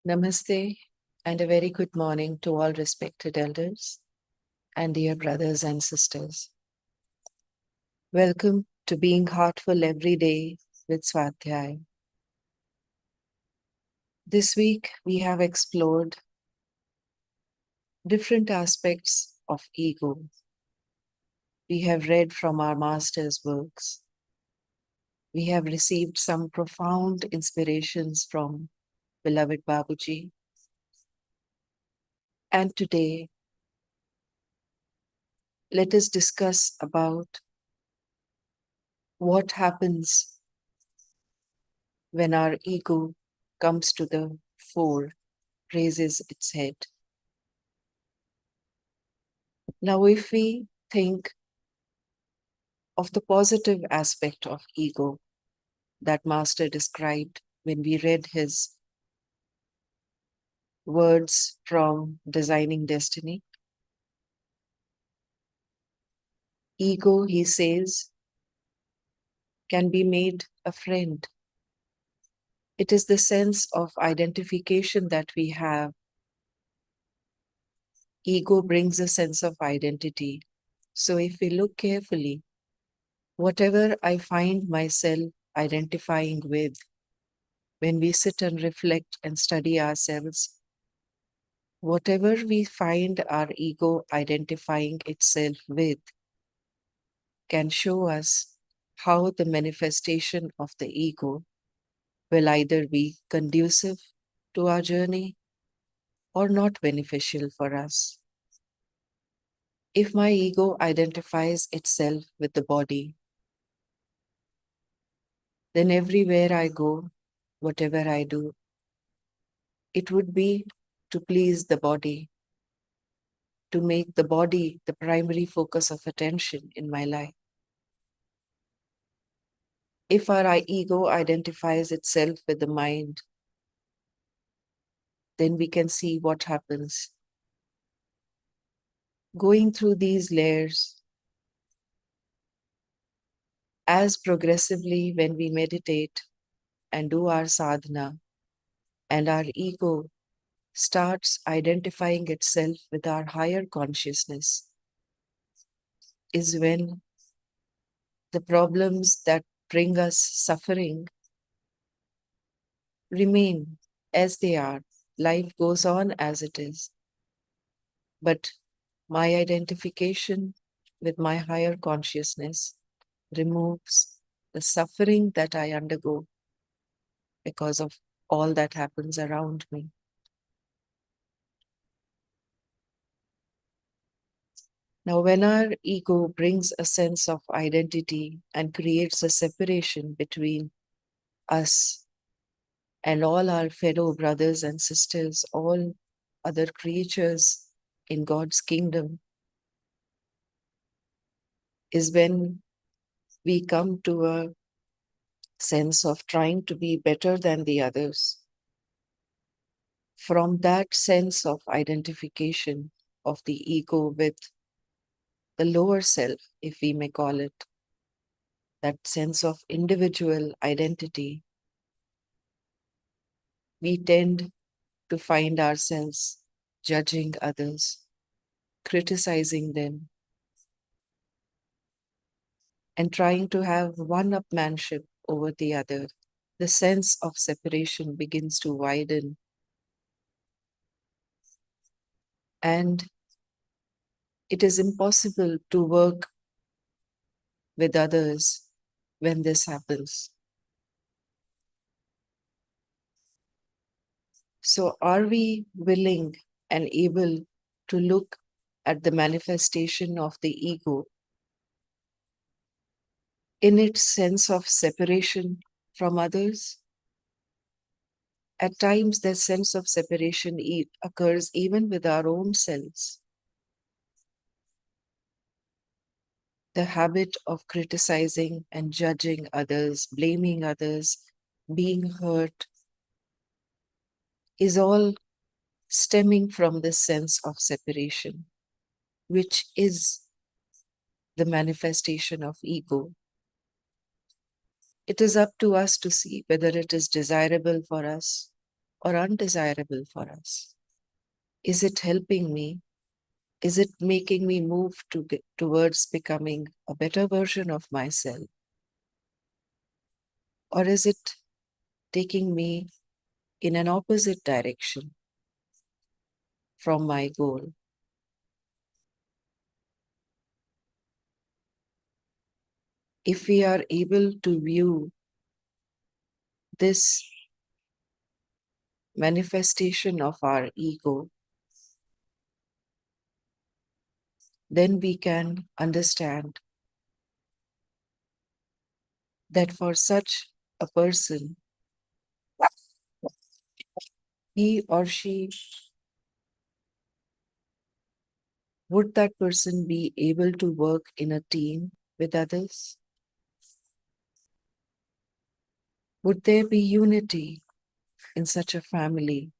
Namaste and a very good morning to all respected elders and dear brothers and sisters. Welcome to Being Heartful Every Day with Swadhyaya. This week we have explored different aspects of ego. We have read from our master's works. We have received some profound inspirations from beloved Babuji. And today, let us discuss about what happens when our ego comes to the fore, raises its head. Now, if we think of the positive aspect of ego that Master described when we read his words from Designing Destiny, ego, he says, can be made a friend. It is the sense of identification that we have. Ego brings a sense of identity. So if we look carefully, whatever I find myself identifying with, when we sit and reflect and study ourselves, whatever we find our ego identifying itself with can show us how the manifestation of the ego will either be conducive to our journey or not beneficial for us. If my ego identifies itself with the body, then everywhere I go, whatever I do, it would be to please the body, to make the body the primary focus of attention in my life. If our ego identifies itself with the mind, then we can see what happens. Going through these layers, as progressively when we meditate and do our sadhana, and our ego starts identifying itself with our higher consciousness, is when the problems that bring us suffering remain as they are. Life goes on as it is. But my identification with my higher consciousness removes the suffering that I undergo because of all that happens around me. Now, when our ego brings a sense of identity and creates a separation between us and all our fellow brothers and sisters, all other creatures in God's kingdom, is when we come to a sense of trying to be better than the others. From that sense of identification of the ego with the lower self, if we may call it, that sense of individual identity, we tend to find ourselves judging others, criticizing them, and trying to have one-upmanship over the other. The sense of separation begins to widen, and it is impossible to work with others when this happens. So, are we willing and able to look at the manifestation of the ego in its sense of separation from others? At times, that sense of separation occurs even with our own selves. The habit of criticizing and judging others, blaming others, being hurt, is all stemming from this sense of separation, which is the manifestation of ego. It is up to us to see whether it is desirable for us or undesirable for us? Is it helping me? Is it making me move towards becoming a better version of myself? Or is it taking me in an opposite direction from my goal? If we are able to view this manifestation of our ego, then we can understand that for such a person, he or she, would that person be able to work in a team with others? Would there be unity in such a family?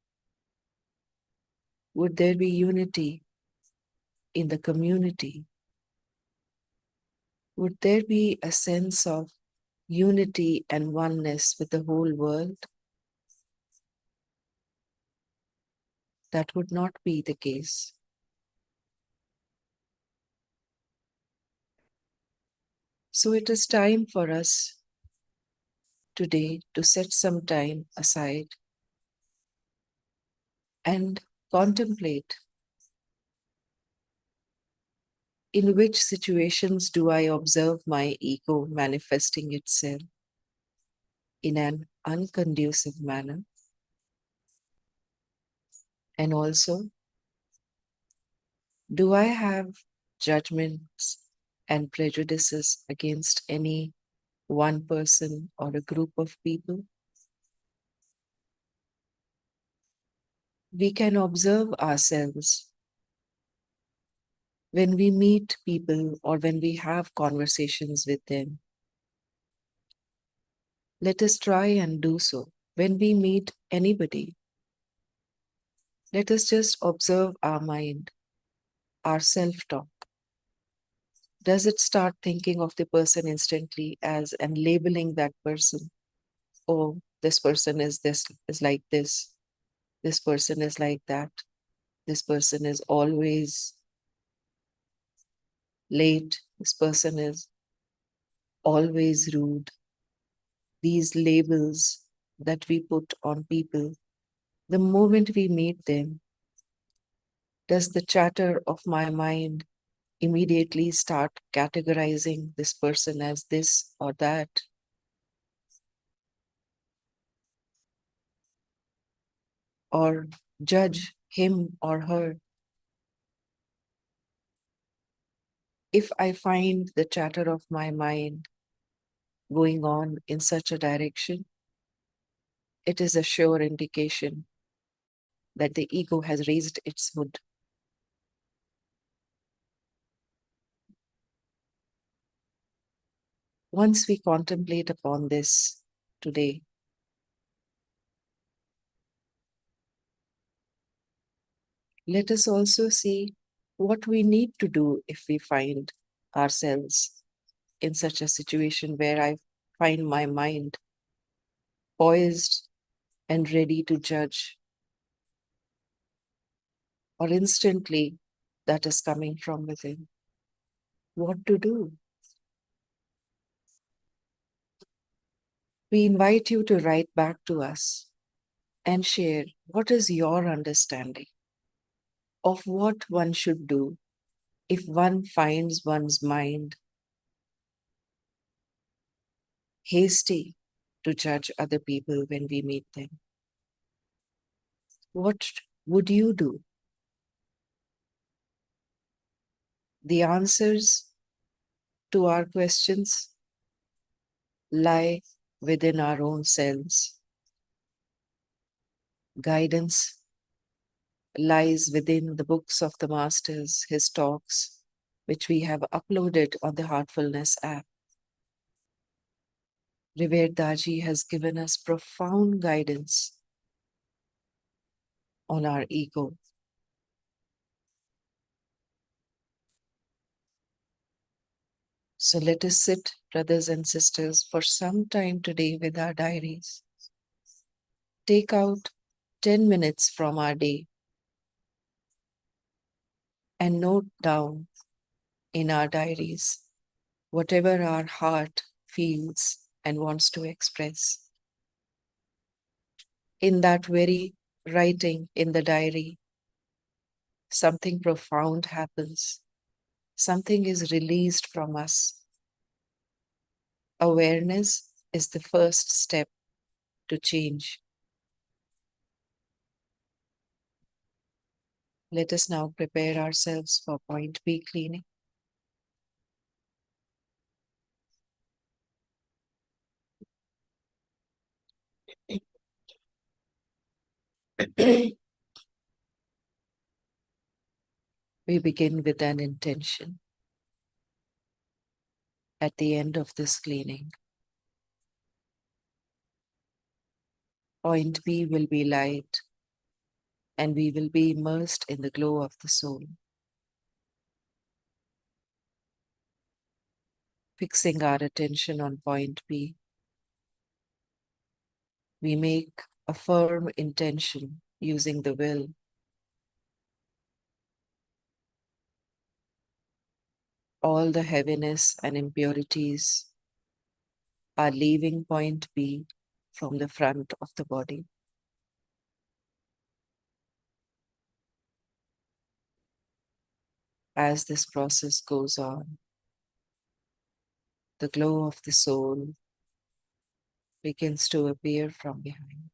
Would there be unity in the community? Would there be a sense of unity and oneness with the whole world? That would not be the case. So it is time for us today to set some time aside and contemplate in which situations do I observe my ego manifesting itself in an unconducive manner, and also, do I have judgments and prejudices against any one person or a group of people? We can observe ourselves when we meet people or when we have conversations with them. Let us try and do so. When we meet anybody, let us just observe our mind, our self-talk. Does it start thinking of the person instantly as and labeling that person? Oh, this person is like this person is like that, this person is always late, this person is always rude. These labels that we put on people, the moment we meet them, does the chatter of my mind immediately start categorizing this person as this or that? Or judge him or her? If I find the chatter of my mind going on in such a direction, it is a sure indication that the ego has raised its hood. Once we contemplate upon this today, let us also see what we need to do if we find ourselves in such a situation where I find my mind poised and ready to judge, or instantly that is coming from within. What to do? We invite you to write back to us and share what is your understanding of what one should do if one finds one's mind hasty to judge other people when we meet them. What would you do? The answers to our questions lie within our own selves. Guidance lies within the books of the masters, his talks, which we have uploaded on the Heartfulness app. Revered Daji has given us profound guidance on our ego. So let us sit, brothers and sisters, for some time today with our diaries. Take out 10 minutes from our day and note down in our diaries whatever our heart feels and wants to express. In that very writing in the diary, something profound happens. Something is released from us. Awareness is the first step to change. Let us now prepare ourselves for point B cleaning. We begin with an intention. At the end of this cleaning, point B will be light, and we will be immersed in the glow of the soul. Fixing our attention on point B, we make a firm intention using the will. All the heaviness and impurities are leaving point B from the front of the body. As this process goes on, the glow of the soul begins to appear from behind.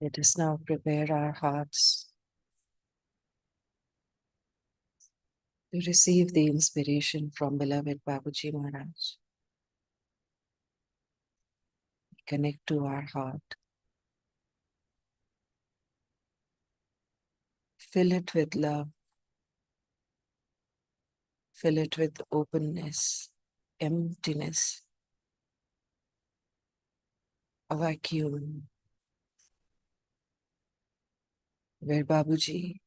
Let us now prepare our hearts to receive the inspiration from beloved Babuji Maharaj. Connect to our heart. Fill it with love. Fill it with openness, emptiness, a vacuum. where Babuji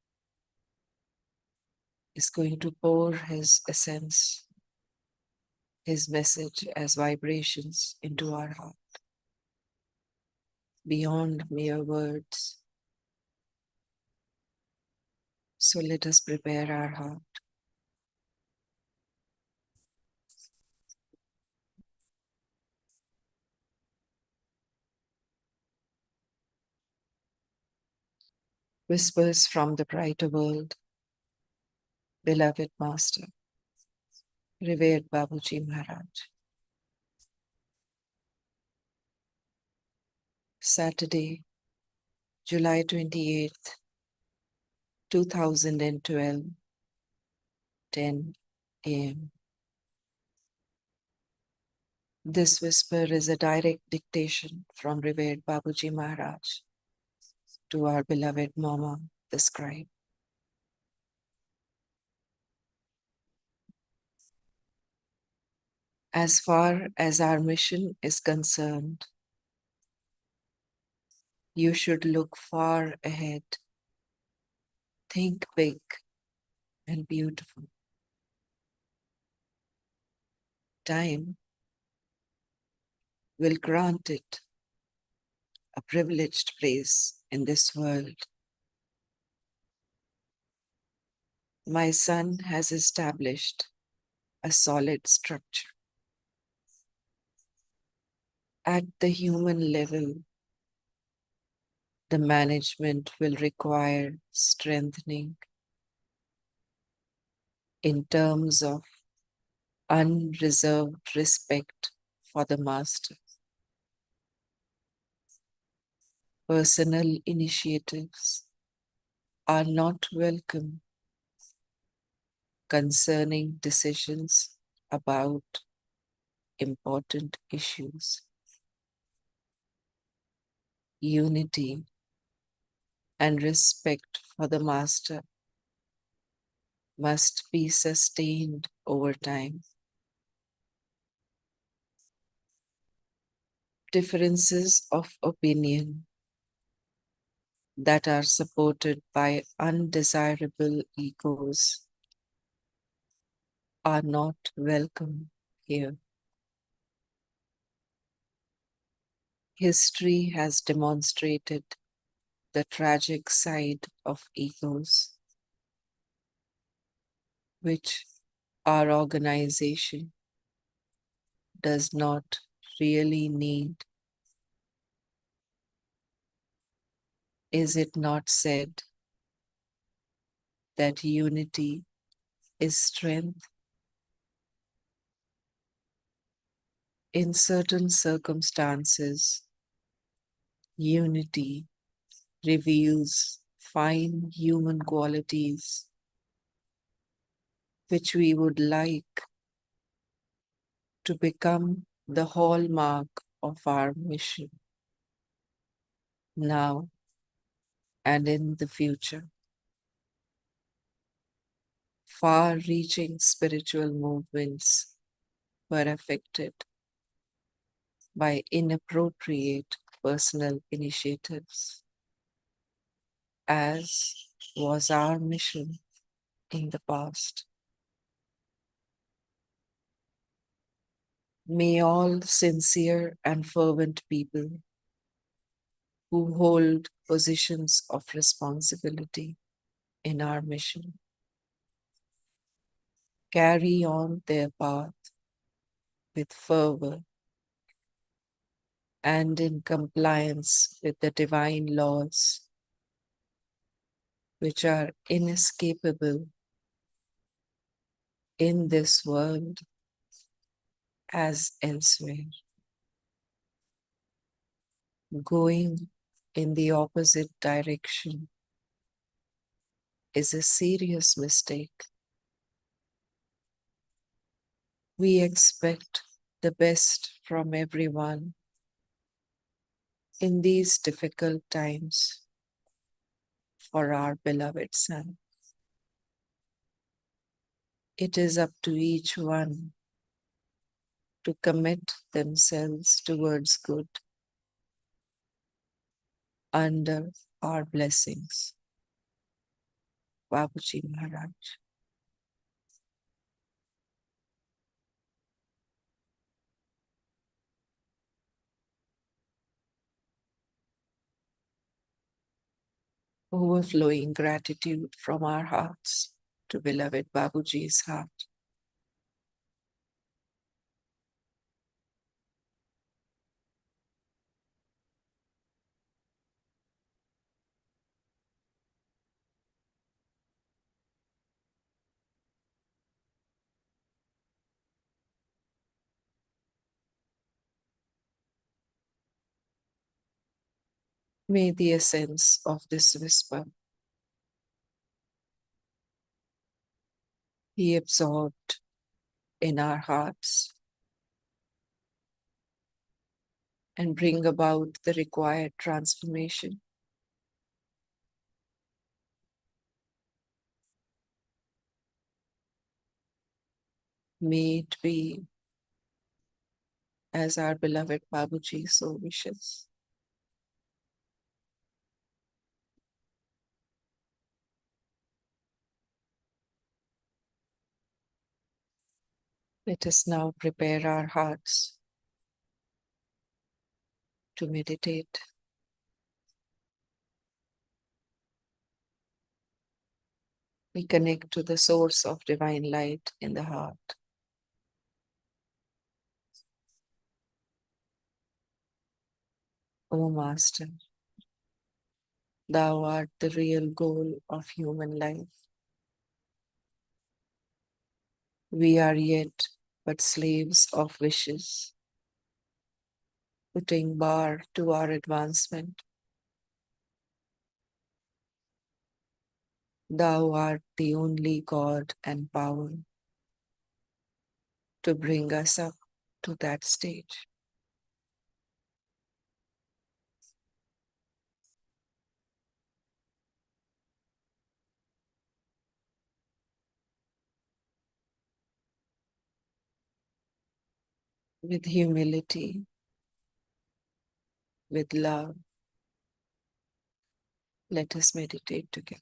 is going to pour his essence, his message as vibrations into our heart, beyond mere words. So let us prepare our heart. Whispers from the brighter world, beloved Master, revered Babuji Maharaj. Saturday, July 28th, 2012, 10 a.m. This whisper is a direct dictation from revered Babuji Maharaj to our beloved Mama, the scribe. As far as our mission is concerned, you should look far ahead, think big and beautiful. Time will grant it a privileged place in this world. My son has established a solid structure. At the human level, the management will require strengthening in terms of unreserved respect for the master. Personal initiatives are not welcome concerning decisions about important issues. Unity and respect for the master must be sustained over time. Differences of opinion that are supported by undesirable egos are not welcome here. History has demonstrated the tragic side of egos, which our organization does not really need. Is it not said that unity is strength? In certain circumstances, unity reveals fine human qualities which we would like to become the hallmark of our mission now and in the future. Far-reaching spiritual movements were affected by inappropriate personal initiatives, as was our mission in the past. May all sincere and fervent people who hold positions of responsibility in our mission carry on their path with fervor and in compliance with the divine laws, which are inescapable in this world as elsewhere. Going in the opposite direction is a serious mistake. We expect the best from everyone in these difficult times for our beloved son. It is up to each one to commit themselves towards good under our blessings. Babuji Maharaj. Overflowing gratitude from our hearts to beloved Babuji's heart. May the essence of this whisper be absorbed in our hearts and bring about the required transformation. May it be as our beloved Babuji so wishes. Let us now prepare our hearts to meditate. We connect to the source of divine light in the heart. O Master, thou art the real goal of human life. We are yet but slaves of wishes, putting bar to our advancement. Thou art the only God and power to bring us up to that stage. With humility, with love, let us meditate together.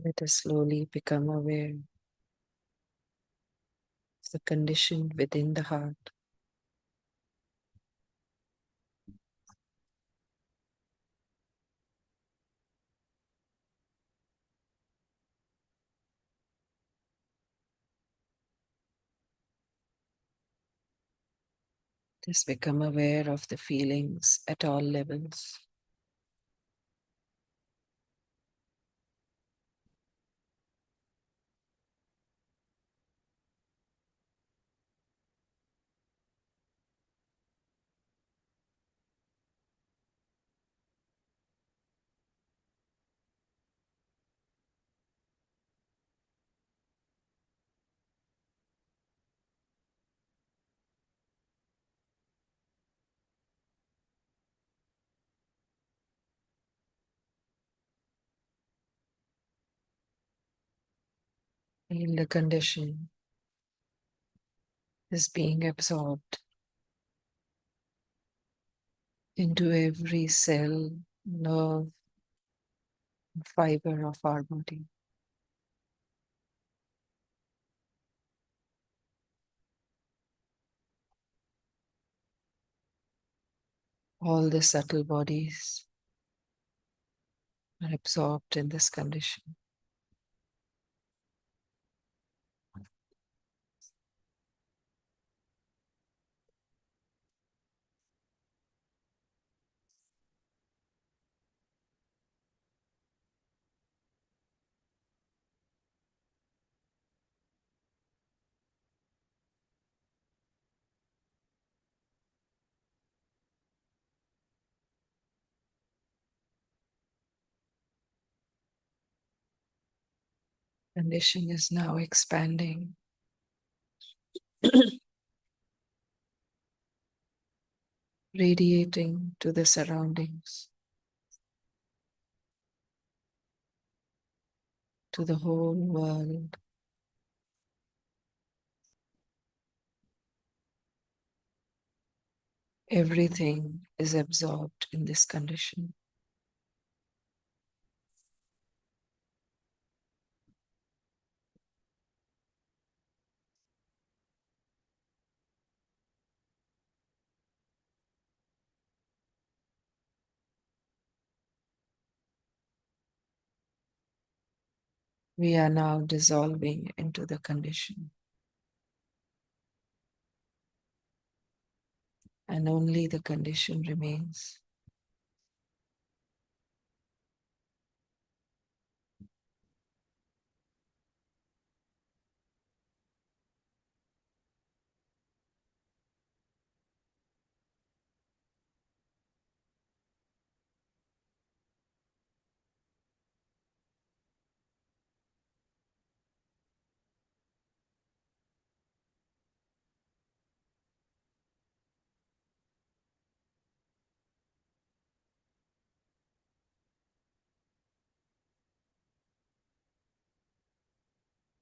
Let us slowly become aware of the condition within the heart. Just become aware of the feelings at all levels. Feel the condition is being absorbed into every cell, nerve, fiber of our body. All the subtle bodies are absorbed in this condition. Condition is now expanding radiating to the surroundings, to the whole world. Everything is absorbed in this condition. We are now dissolving into the condition, and only the condition remains.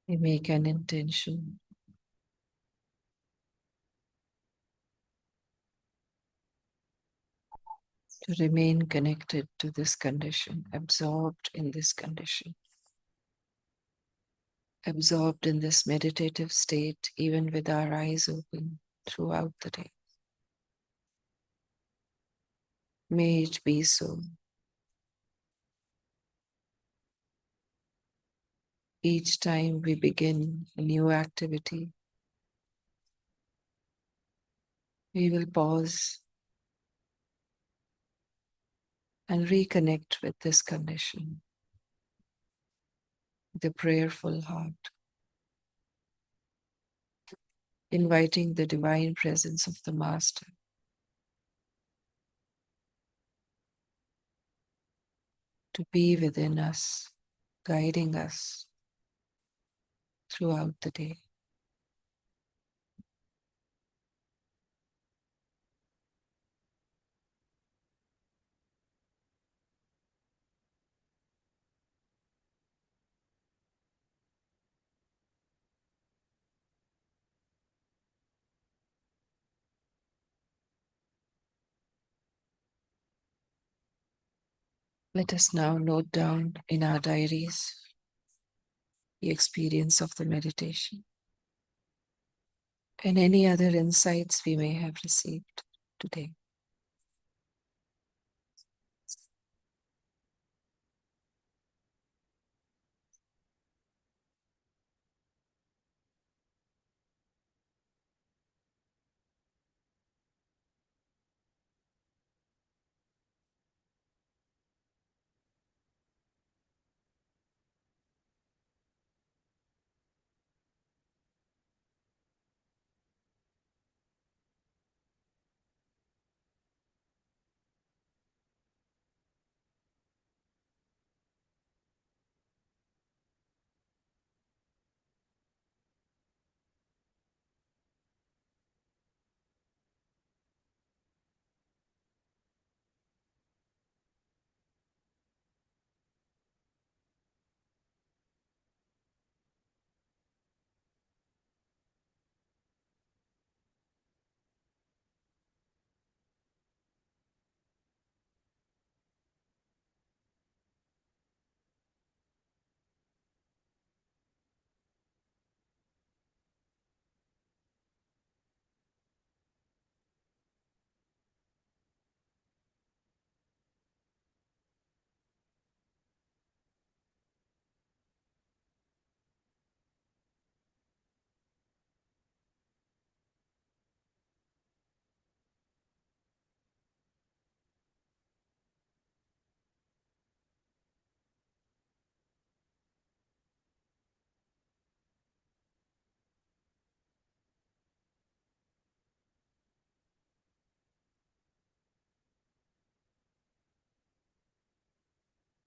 We make an intention to remain connected to this condition, absorbed in this condition, absorbed in this meditative state, even with our eyes open throughout the day. May it be so. Each time we begin a new activity, we will pause and reconnect with this condition, with a prayerful heart, inviting the divine presence of the Master to be within us, guiding us throughout the day. Let us now note down in our diaries the experience of the meditation, and any other insights we may have received today.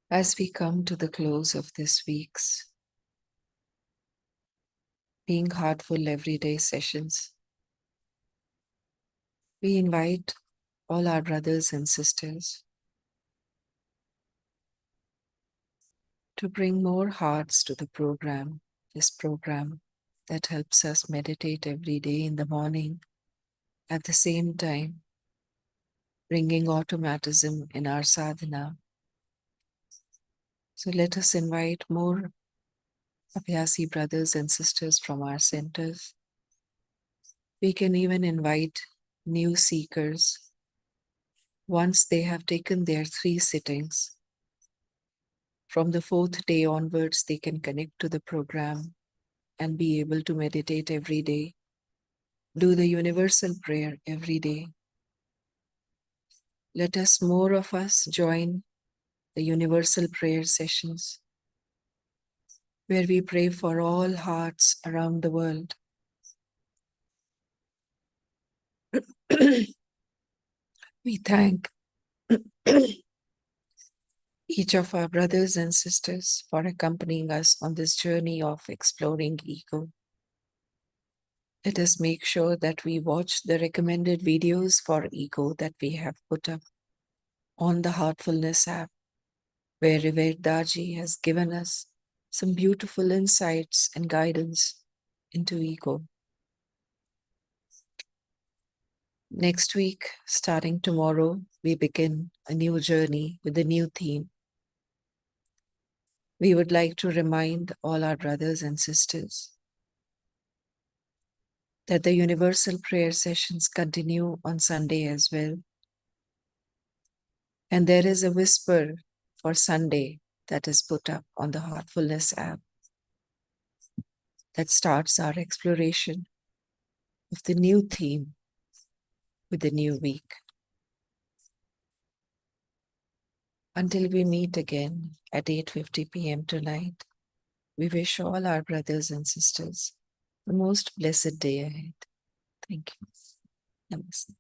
As we come to the close of this week's Being Heartful Everyday sessions, we invite all our brothers and sisters to bring more hearts to the program, this program that helps us meditate every day in the morning, at the same time bringing automatism in our sadhana. So let us invite more Abhyasi brothers and sisters from our centers. We can even invite new seekers once they have taken their 3 sittings. From the 4th day onwards, they can connect to the program and be able to meditate every day, do the universal prayer every day. Let us, more of us, join the universal prayer sessions where we pray for all hearts around the world. We thank each of our brothers and sisters for accompanying us on this journey of exploring ego. Let us make sure that we watch the recommended videos for ego that we have put up on the Heartfulness app, where Revered Daji has given us some beautiful insights and guidance into ego. Next week, starting tomorrow, we begin a new journey with a new theme. We would like to remind all our brothers and sisters that the universal prayer sessions continue on Sunday as well. And there is a whisper for Sunday that is put up on the Heartfulness app that starts our exploration of the new theme with the new week. Until we meet again at 8:50 p.m. tonight, we wish all our brothers and sisters the most blessed day ahead. Thank you. Namaste.